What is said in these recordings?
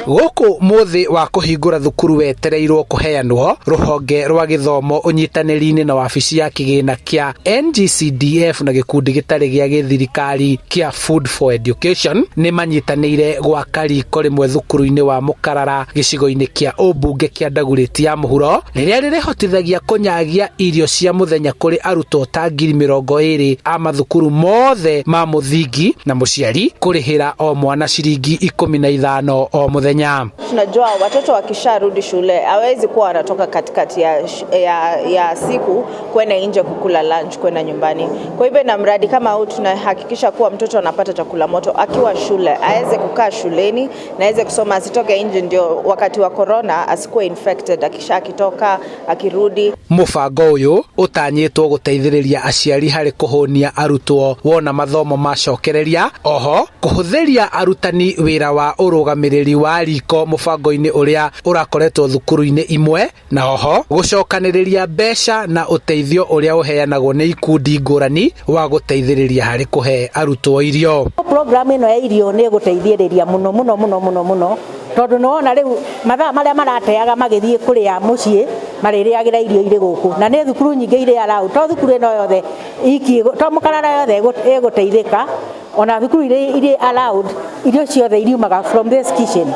Gũkũ mũthĩ wa kũhingũra thukuru wetereirwo kũheanwo rũhonge rwa gĩthomo ũnyitanĩri-inĩ na wabici ya kĩgĩna kĩa NGCDF na gĩkundi gĩtarĩ gĩa gĩthirikari kĩa Food for Education nĩ manyitanĩire gwaka riko rĩmwe thukuru-inĩ wa Mukarara gĩcigo-inĩ kĩa ũmbunge kĩa Ndagũrĩti ya mũhuro rĩrĩa rĩrĩhotithagia kũnyagia irio cia mũthenya kũrĩ arutwo ta 20,000 a mathukuru mothe ma mũthingi na mũciari kũrĩhĩra o mwana ciringi 15 o mũthenya. Tunajua watoto wakisharudi shule hawezi kuwa wanatoka katikati ya siku kwenda nje kukula lunch kwenda nyumbani. Kwa hivyo na mradi kama huu tunahakikisha kuwa mtoto anapata chakula moto akiwa shule, aweze kukaa shuleni na aweze kusoma, asitoke nje ndio wakati wa corona asikuwe infected akitoka akirudi. Mũbango ũyũ ũtanyĩtwo gũteithĩrĩria aciari harĩ kũhũnia arutwo wona mathomo macokereria, oho kũhũthĩria arutani wĩra wa ũrũgamĩrĩri wa riko mũbango-inĩ ũrĩa ũrakoretwo thukuru-inĩ imwe, na oho gũcokanĩrĩria mbeca na ũteithio ũrĩa ũheanagwo nĩ ikundi ngũrani wa gũteithĩrĩria harĩ kũhe arutwo irio. Program ĩno ya irio nĩ gũteithĩrĩria mũno tondũ nĩwona rĩu mathaa marĩa marateaga magĩthiĩ kũrĩa mũciĩ marĩrĩagĩra irio irĩ gũkũ, na nĩ thukuru nyingĩ irĩ allowed, to thukuru ĩno yothe to Mukarara yothe ĩgũteithĩka, ona thukuru irĩ allowed irio ciothe iriumaga from this kitchen.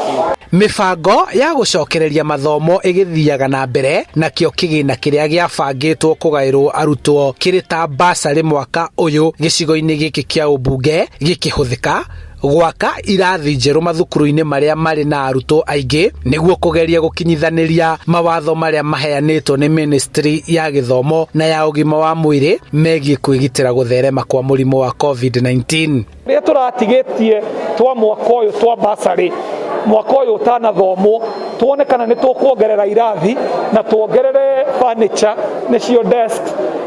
Mibango ya gũcokereria mathomo ĩgĩthiaga na mbere, nakĩo kĩgĩna kĩrĩa gĩabangĩtwo kũgaĩrwo arutwo kĩrĩ ta basarĩ mwaka ũyũ gĩcigo-inĩ gĩkĩ kĩa ũmbunge gĩkĩhũthĩka gwaka irathi njerũ mathukuru-inĩ marĩa marĩ na arutwo aingĩ nĩguo kũgeria gũkinyithanĩria mawatho marĩa maheanĩtwo nĩ Ministry ya Gĩthomo na ya ũgima wa mwĩrĩ megiĩ kwĩgitĩra gũtherema kwa mũrimũ wa COVID-19. Rĩrĩa tũratigĩtie twa mwaka ũyũ twa basarĩ mwaka ũyũ ũtanathomwo tuone kana nĩ tũkuongerera irathi na tuongerere furniture nĩcio desk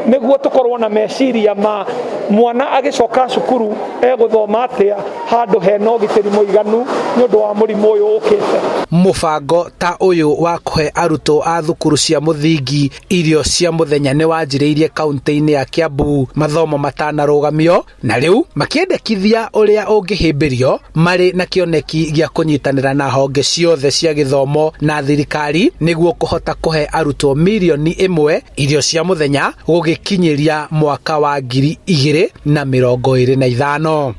nĩguo tũkorwo na meciria ma mwana agĩcoka cukuru egũthoma atĩa handũ hena ũgitĩri mũiganu nĩ ũndũ wa mũrimũ ũyũ ũkĩte. Mũbango ta ũyũ wa kũhe arutwo a thukuru cia mũthingi irio cia mũthenya nĩ wanjĩrĩirie kaunti-inĩ ya Kiambu mathomo matanarũgamio, na rĩu makĩendekithia ũrĩa ũngĩhĩmbĩrio marĩ na kĩoneki gĩa kũnyitanĩra na honge ciothe cia gĩthomo na thirikari nĩguo kũhota kũhe arutwo 1,000,000 irio cia mũthenya gũgĩkinyĩria mwaka wa 2025.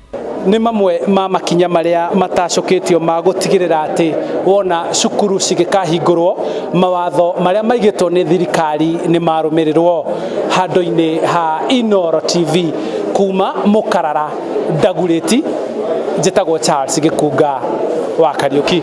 Nĩ mamwe ma makinya marĩa matacũkĩtio ma gũtigĩrĩra atĩ wona cukuru cigĩkahingũrwo mawatho marĩa maigĩtwo nĩ thirikari nĩ marũmĩrĩrwo. Handũ-inĩ ha Inooro TV kuma Mukarara Ndagũrĩti, njĩtagwo Charles Gĩkunga wa Kariũki.